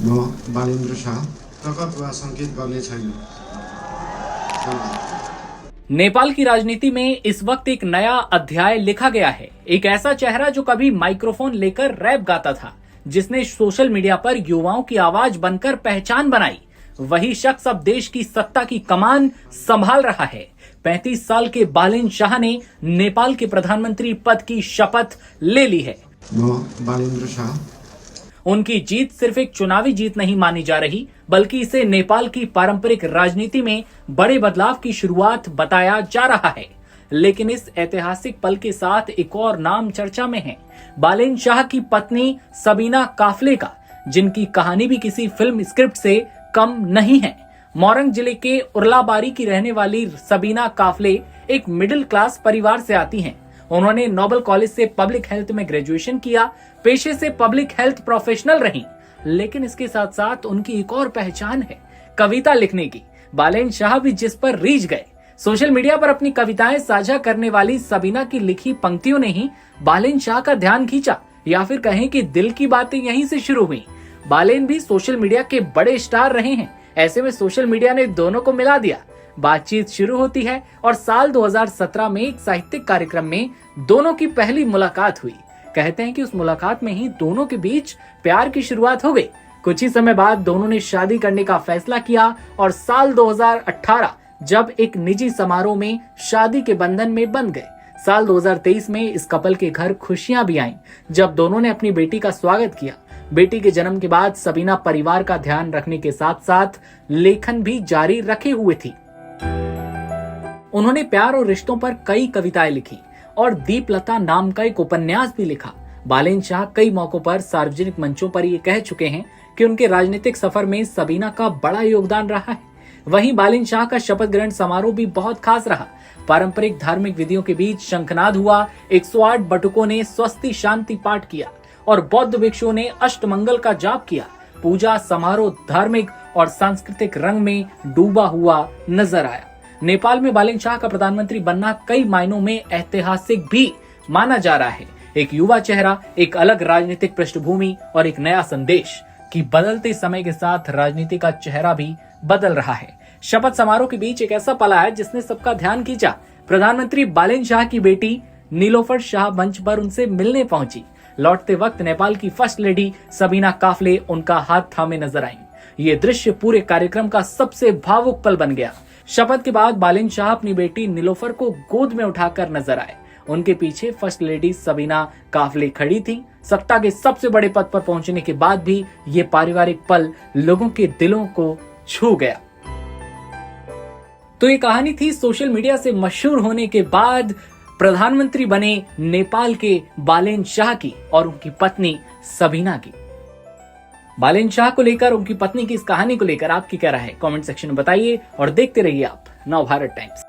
म बालेन्द्र शाह प्रकट वा संकेत गर्ने छैन। नेपाल की राजनीति में इस वक्त एक नया अध्याय लिखा गया है। एक ऐसा चेहरा जो कभी माइक्रोफोन लेकर रैप गाता था, जिसने सोशल मीडिया पर युवाओं की आवाज बनकर पहचान बनाई, वही शख्स अब देश की सत्ता की कमान संभाल रहा है। 35 साल के बालेन्द्र शाह ने नेपाल के प्रधानमंत्री पद की शपथ ले ली है। म बालेन्द्र शाह उनकी जीत सिर्फ एक चुनावी जीत नहीं मानी जा रही, बल्कि इसे नेपाल की पारंपरिक राजनीति में बड़े बदलाव की शुरुआत बताया जा रहा है। लेकिन इस ऐतिहासिक पल के साथ एक और नाम चर्चा में है, बालेन्द्र शाह की पत्नी सबीना काफले का, जिनकी कहानी भी किसी फिल्म स्क्रिप्ट से कम नहीं है। मोरंग जिले के उर्लाबारी की रहने वाली सबीना काफले एक मिडिल क्लास परिवार से आती हैं। उन्होंने नोबल कॉलेज से पब्लिक हेल्थ में ग्रेजुएशन किया, पेशे से पब्लिक हेल्थ प्रोफेशनल रहीं। लेकिन इसके साथ साथ उनकी एक और पहचान है, कविता लिखने की। बालेन्द्र शाह भी जिस पर रीझ गए। सोशल मीडिया पर अपनी कविताएं साझा करने वाली सबीना की लिखी पंक्तियों ने ही बालेन्द्र शाह का ध्यान खींचा, या फिर कहें कि दिल की बातें यहीं से शुरू हुई। बालेन्द्र भी सोशल मीडिया के बड़े स्टार रहे हैं। ऐसे में सोशल मीडिया ने दोनों को मिला दिया। बातचीत शुरू होती है और साल 2017 में एक साहित्यिक कार्यक्रम में दोनों की पहली मुलाकात हुई। कहते हैं कि उस मुलाकात में ही दोनों के बीच प्यार की शुरुआत हो गई। कुछ ही समय बाद दोनों ने शादी करने का फैसला किया और साल 2018 जब एक निजी समारोह में शादी के बंधन में बंध गए। साल 2023 में इस कपल के घर खुशियां भी आईं, जब दोनों ने अपनी बेटी का स्वागत किया। बेटी के जन्म के बाद सबीना परिवार का ध्यान रखने के साथ साथ लेखन भी जारी रखे हुए थी। उन्होंने प्यार और रिश्तों पर कई कविताएं लिखी और दीपलता नाम का एक उपन्यास भी लिखा। बालेन्द्र शाह कई मौकों पर सार्वजनिक मंचों पर ये कह चुके हैं कि उनके राजनीतिक सफर में सबीना का बड़ा योगदान रहा है। वहीं बालेन्द्र शाह का शपथ ग्रहण समारोह भी बहुत खास रहा। पारंपरिक धार्मिक विधियों के बीच शंखनाद हुआ, 108 बटुकों ने स्वस्ति शांति पाठ किया और बौद्ध भिक्षुओं ने अष्टमंगल का जाप किया। पूजा समारोह धार्मिक और सांस्कृतिक रंग में डूबा हुआ नजर आया। नेपाल में बालेन्द्र शाह का प्रधानमंत्री बनना कई मायनों में ऐतिहासिक भी माना जा रहा है। एक युवा चेहरा, एक अलग राजनीतिक पृष्ठभूमि और एक नया संदेश कि बदलते समय के साथ राजनीति का चेहरा भी बदल रहा है। शपथ समारोह के बीच एक ऐसा पल आया जिसने सबका ध्यान खींचा। प्रधानमंत्री बालेन्द्र शाह की बेटी नीलोफर शाह मंच पर उनसे मिलने पहुंची। लौटते वक्त नेपाल की फर्स्ट लेडी सबीना काफले उनका हाथ थामे नजर आईं। ये दृश्य पूरे कार्यक्रम का सबसे भावुक पल बन गया। शपथ के बाद बालेन्द्र शाह अपनी बेटी नीलोफर को गोद में उठाकर नजर आए। उनके पीछे फर्स्ट लेडी सबीना काफले खड़ी थी। सत्ता के सबसे बड़े पद पर पहुंचने के बाद भी ये पारिवारिक पल लोगों के दिलों को छू गया। तो ये कहानी थी सोशल मीडिया से मशहूर होने के बाद प्रधानमंत्री बने नेपाल के बालेन्द्र शाह की और उनकी पत्नी सबीना की। बालेन्द्र शाह को लेकर, उनकी पत्नी की इस कहानी को लेकर आपकी क्या राय है? कमेंट सेक्शन में बताइए और देखते रहिए आप नवभारत टाइम्स।